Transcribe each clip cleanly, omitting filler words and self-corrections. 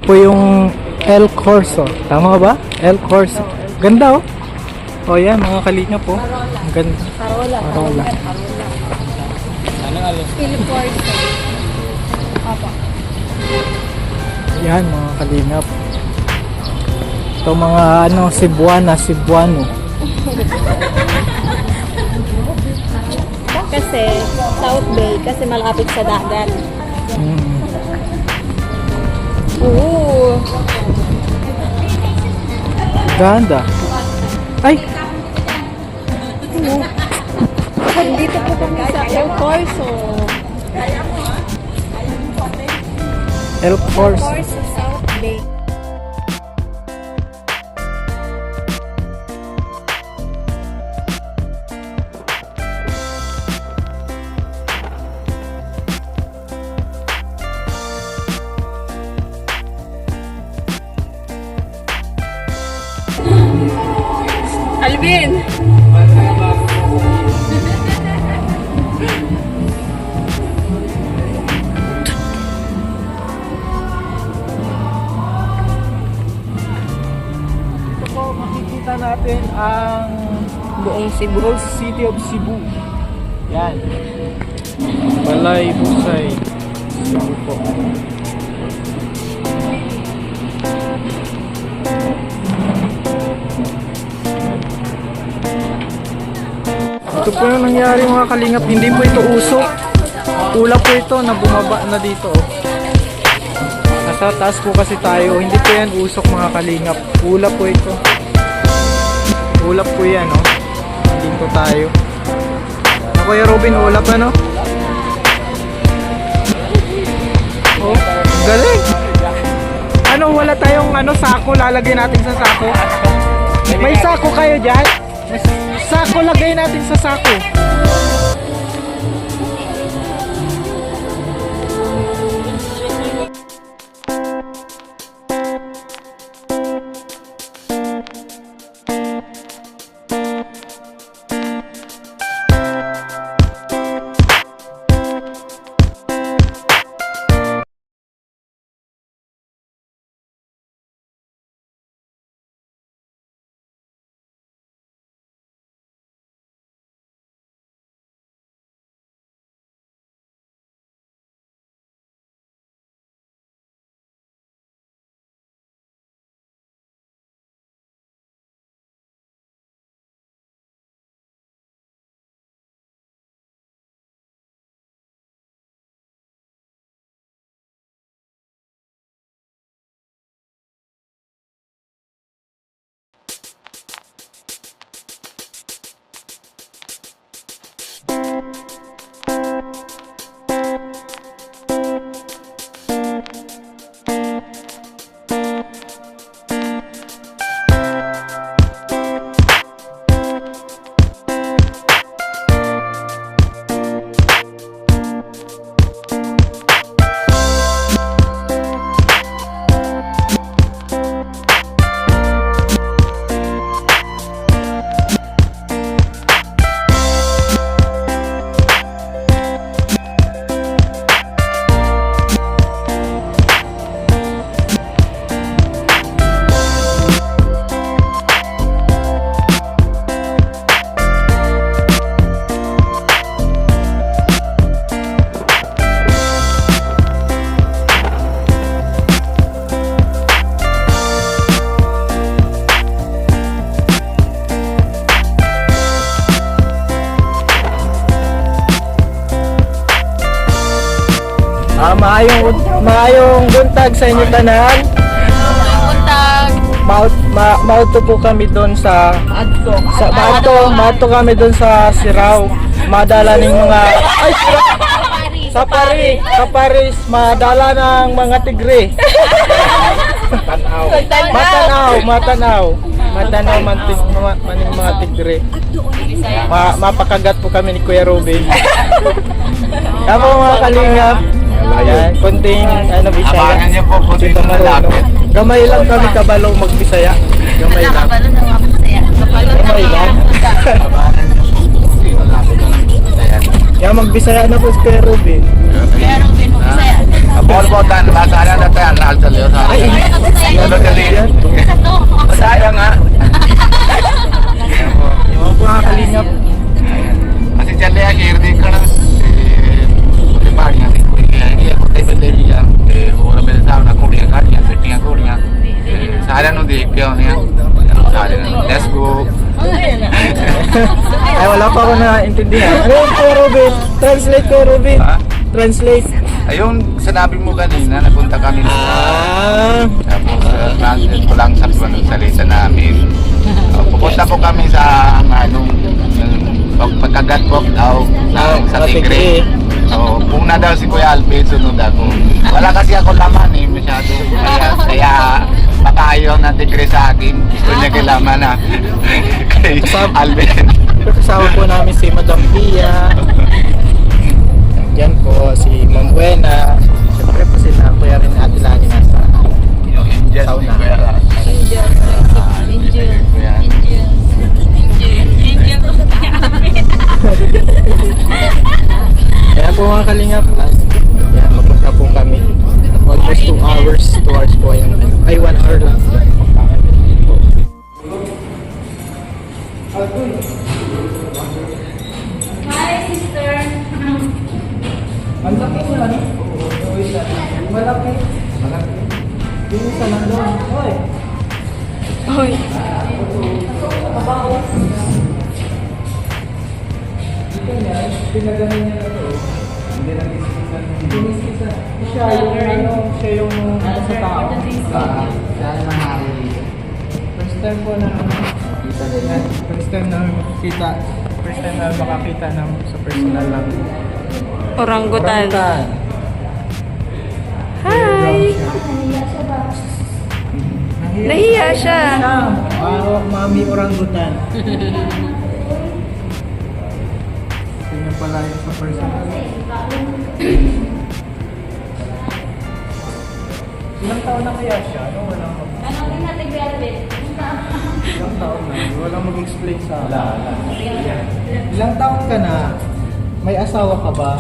po yung El Corso. Tama ba? El Corso. Ganda oh. Oh yan mga kalinga po. Ang ganda. Parola. El Corso. Apa. Yan mga kalingap. Ito mga Cebuano. Kasi South Bay, kasi malapit sa dagat. Oo. Ganda. Ay! Dito po kami sa El Corso. El Corso. Corso, South Bay. Alvin! Ito po makikita natin ang Buong Cebu. Buong City of Cebu. Yan. Balay Busay. Cebu po. Ito po yung nangyari mga kalingap. Hindi po ito usok. Ulap po ito na bumaba na dito. Nasa taas po kasi tayo. Hindi po yan usok mga kalingap. Ulap po ito. Ulap po yan oh. Dito tayo. Kuya Robin, ulap ano? Oh, galing. Ano, wala tayong sako lalagay natin sa sako? May sako kayo dyan? Sako, lagay natin sa sako. Maayong buntag sa inyo tanan. Buntag. Mauto po kami doon sa Mato kami doon sa Sirao. Madala ng mga sa Paris, madala ng mga tigre. Matanaw maning mga tigre. Mapakagat po kami ni Kuya Robin. Ako mga kalingap. Ayan, konting Bisaya. Abangan niyo po Dito marunong. Gamay lang kami kabalo magbisaya. Gamay lang. Gamay lang. Yan magbisaya na po si Kuya Robin. बहुत बहुत धन्यवाद सारा रहता है हाल चल रहा है Tokyo niya. Let's go. Ay, wala pa ako naintindihan. Ano yun, Kuya Ruben? Translate ko, Ruben. Ha? Translate. Ayun, sinabi mo kanina, nagpunta kami sa tapos translate ko lang sa salita namin. Pupunta po kami sa pagkagat po daw sa Tigre. So, puna daw si Kuya Alvin, sunod ako. Wala kasi ako laman masyado. Kaya baka ayaw na Tigre sa akin. Gusto niya kailaman na kay Alvin. Kasama po namin si Madam Pia. Yan po, si Ma'am Buena. Siyempre po sila, Kuya rin Ate Lani nasa Yung Indian, sauna. Kaya po mga kalingap, yan, mapunta po kami. Almost 2 hours, 2 hours po yung, ay 1 hour lang. Hi, sister. Ang laki na, ano? Malaki. Malaki. Yung isa lang doon. Hoy! Hoy. Dito niya, pinaganin niya na ito. Hindi lang iskisa. Siya yung sa tao. First time po na kita nila. First time na makakita. First time na makakita ng sa personal lang. Orangutan. Hi! Nahiya siya. Mami orangutan. Tingnan pala yung sa personal. Ilang taon na kaya siya? No? Walang ilang taon na? Walang mag-explain sa akin. Ilang taon ka na? May asawa ka ba?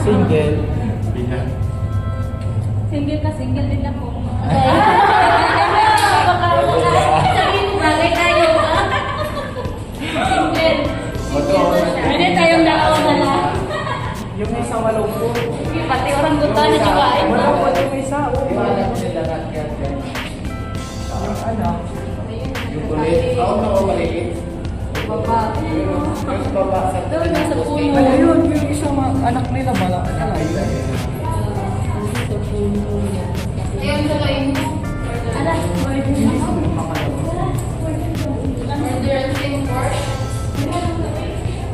Single? Single ka, single din ako. Sabihin mo, bagay tayo. Single. Pwede tayong dalawa na lang. Yung isa malungkot. Pati orangutan na chukain. Wala pa yung isa. Yung anak. Yung kulit. Oo, no, maliit. Baba. Doon, nasa puno. Ano yun? Yung isang anak nila malaki na. Ayun, tuloy mo. Alas, burden ako.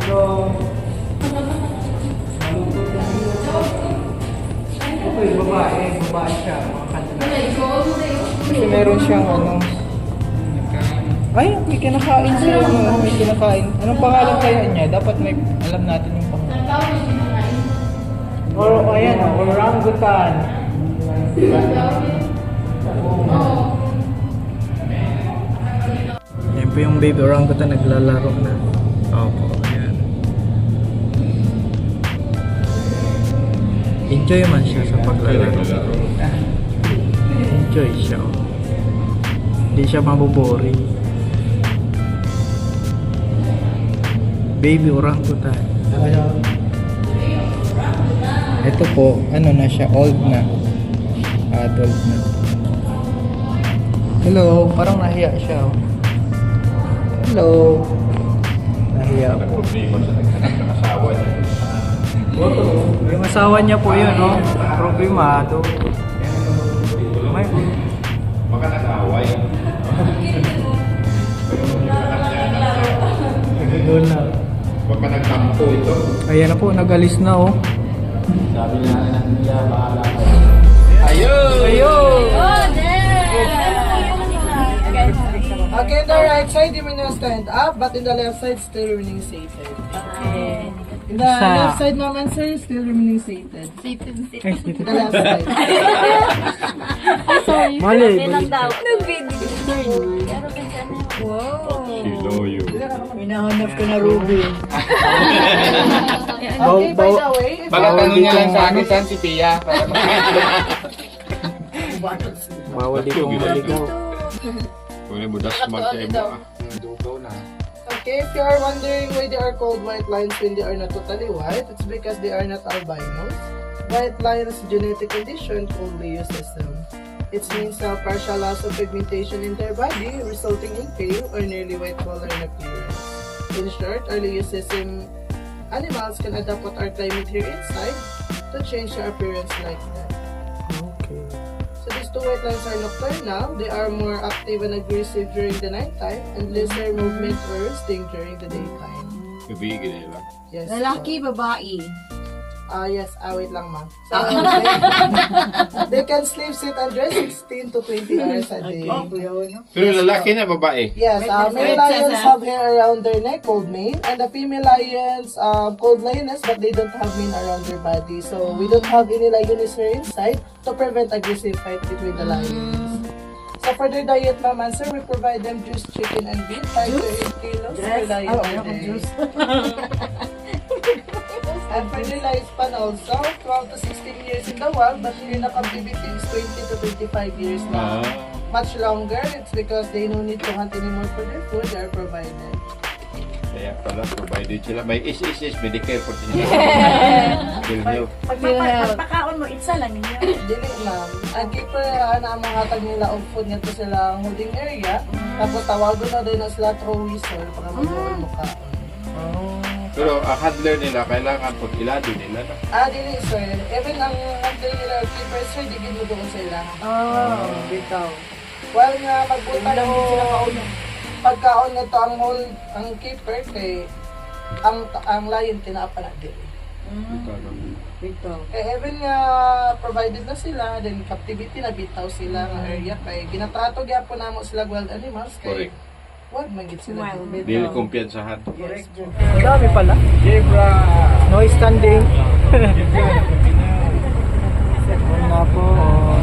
So, okay, babae siya, mga kanila. Kasi meron siyang ay, may kinakain siya, may kinakain. Anong pangalan kaya niya? Dapat may alam natin yung pangalan. Ayan, orangutan. Yan po yung baby orangutan naglalaro na. Opo, ayan. Enjoy man siya sa paglalaro. Enjoy siya. Hindi siya maboboring. Baby orangutan. Ito po, ano na siya, old na. Adult na. Hello, parang nahiya siya. Hello. Nahiya po. Yung asawa niya po yun, no? Problemado. May Baka nag-away. doon na. Baka nagtampo ito. Ayan na po, nag-alis na, oh. Sabi na niya, bahala ko. Ayun! Ayun! Oh, there! Okay, in the right side, you may now stand up, but in the left side, still remaining seated. Okay. In the left side naman, sir, still remaining seated. In the left side. Sorry. Mali. Ilang daw? Nag-video. Wow. Hinahanap ko na Ruby. Okay, by the way, Baka tanong niya lang sa akin, saan si Pia? Bawal dito maligaw. Kunin mo, das mag-emo. Dugaw na. Okay, if you are wondering why they are called white lions when they are not totally white, it's because they are not albinos. White lions genetic condition called Leucism. It means a partial loss of pigmentation in their body, resulting in pale or nearly white color in appearance. In short, early eustism animals can adapt what our climate here inside to change their appearance like that. Okay. So these two white lines are nocturnal. They are more active and aggressive during the nighttime and lesser movement or sting during the daytime. Gabi, ganyan lang. Yes. Lalaki, babae. Yes. Wait lang, ma'am. So, they can sleep, sit, and dress 16 to 20 hours a day. Pero lalaki na babae. Yes, male lions have hair around their neck called mane, and the female lions called lioness, but they don't have mane around their body. So we don't have any lioness hair inside to prevent aggressive fight between the lions. So for their diet, ma'am, and sir, we provide them juice, chicken, and beef, 5 to 8 kilos per lion per day. And for their lifespan also, 12 to 16 years in the wild, but here na captivity is 20 to 25 years now. Much longer, it's because they no need to hunt anymore for their food, they are provided. Kaya pala, provided sila. May is Medicare for sila. PhilHealth. Pagpakaon mo, itsa lang ninyo. Dili, ma'am. Ang keeper na mga hatag nila og food nga to sila ang holding area. Tapos tawagon na din na sila throw whistle para mag-uwi mo ka. Pero ang handler nila, kailangan pag ilado nila. Dili, sir. Even ang handler nila, keeper, sir, digin mo doon sila. Bitaw. While nga magbutan mo pagkaon na to ang keeper kay ang lion tinapa na dili. Bitaw. Kaya even nga provided na sila, then captivity na bitaw sila nga area kay ginatrato gyapon namo sila wild animals kay Correct. wag magit sila. Dili kumpiyansahan. Yes. Ang dami pala. Zebra! Noise standing. Ayun na po.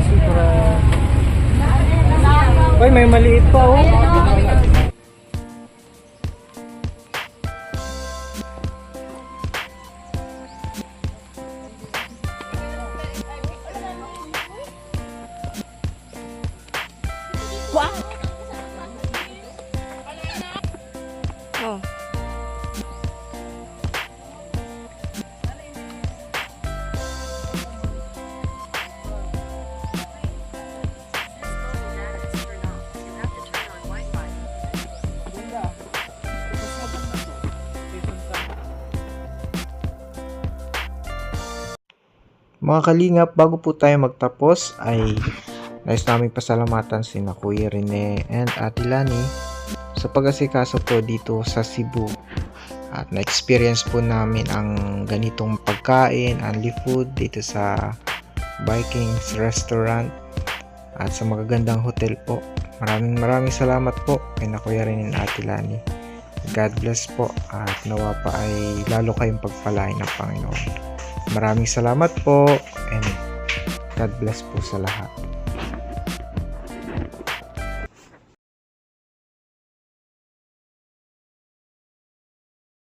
Super. Uy, may maliit pa oh. Mga kalingap, bago po tayo magtapos ay nais namin pasalamatan si Kuya Rene and Ate Lani sa pag-asikaso po dito sa Cebu. At na-experience po namin ang ganitong pagkain, only food dito sa Vikings Restaurant at sa magagandang hotel po. Maraming salamat po kay Kuya Rene and Ate Lani. God bless po at nawa pa ay lalo kayong pagpalain ng Panginoon. Maraming salamat po and God bless po sa lahat.